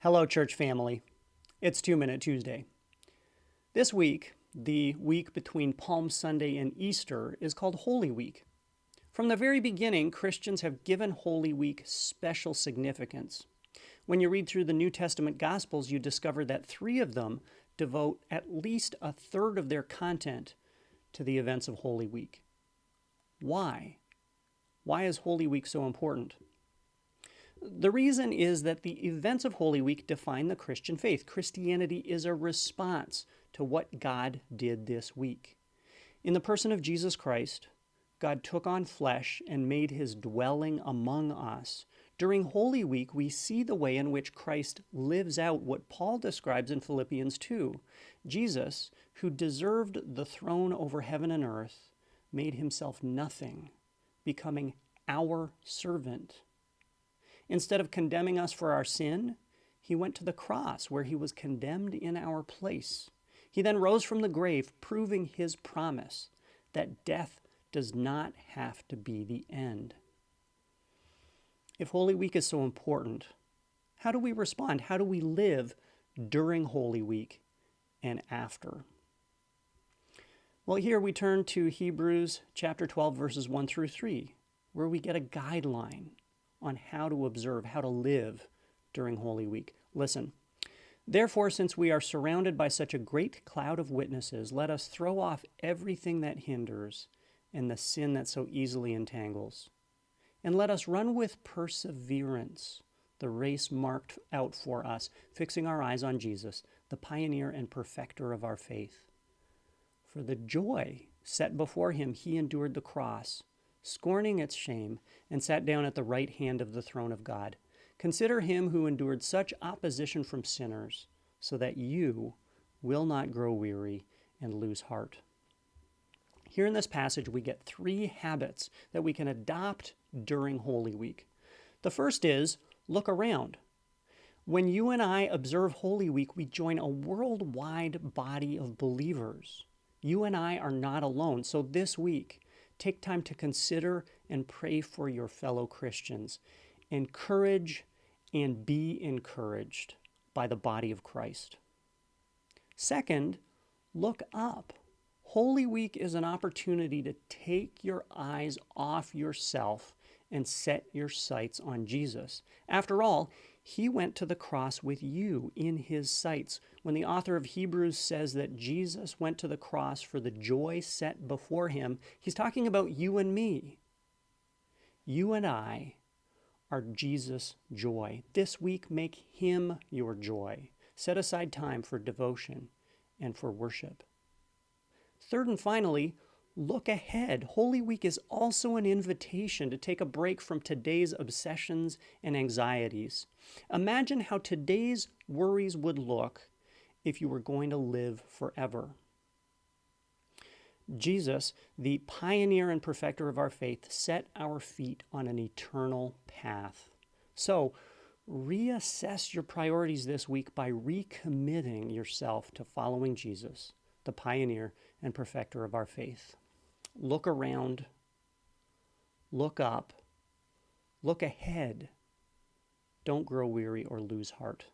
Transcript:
Hello, church family. It's 2 Minute Tuesday. This week, the week between Palm Sunday and Easter, is called Holy Week. From the very beginning, Christians have given Holy Week special significance. When you read through the New Testament Gospels, you discover that 3 of them devote at least a third of their content to the events of Holy Week. Why? Why is Holy Week so important? The reason is that the events of Holy Week define the Christian faith. Christianity is a response to what God did this week. In the person of Jesus Christ, God took on flesh and made his dwelling among us. During Holy Week, we see the way in which Christ lives out what Paul describes in Philippians 2. Jesus, who deserved the throne over heaven and earth, made himself nothing, becoming our servant. Instead of condemning us for our sin, he went to the cross where he was condemned in our place. He then rose from the grave, proving his promise that death does not have to be the end. If Holy Week is so important, how do we respond? How do we live during Holy Week and after? Well, here we turn to Hebrews chapter 12, verses 1 through 3, where we get a guideline on how to observe, how to live during Holy Week. Listen. Therefore, since we are surrounded by such a great cloud of witnesses, let us throw off everything that hinders and the sin that so easily entangles. And let us run with perseverance the race marked out for us, fixing our eyes on Jesus, the pioneer and perfecter of our faith. For the joy set before him, he endured the cross, scorning its shame, and sat down at the right hand of the throne of God. Consider him who endured such opposition from sinners, so that you will not grow weary and lose heart. Here in this passage, we get 3 habits that we can adopt during Holy Week. The first is look around. When you and I observe Holy Week, we join a worldwide body of believers. You and I are not alone. So this week, take time to consider and pray for your fellow Christians. Encourage and be encouraged by the body of Christ. Second, look up. Holy Week is an opportunity to take your eyes off yourself and set your sights on Jesus. After all, he went to the cross with you in his sights. When the author of Hebrews says that Jesus went to the cross for the joy set before him, he's talking about you and me. You and I are Jesus' joy. This week, make him your joy. Set aside time for devotion and for worship. Third and finally, look ahead. Holy Week is also an invitation to take a break from today's obsessions and anxieties. Imagine how today's worries would look if you were going to live forever. Jesus, the pioneer and perfecter of our faith, set our feet on an eternal path. So, reassess your priorities this week by recommitting yourself to following Jesus, the pioneer and perfecter of our faith. Look around, look up, look ahead. Don't grow weary or lose heart.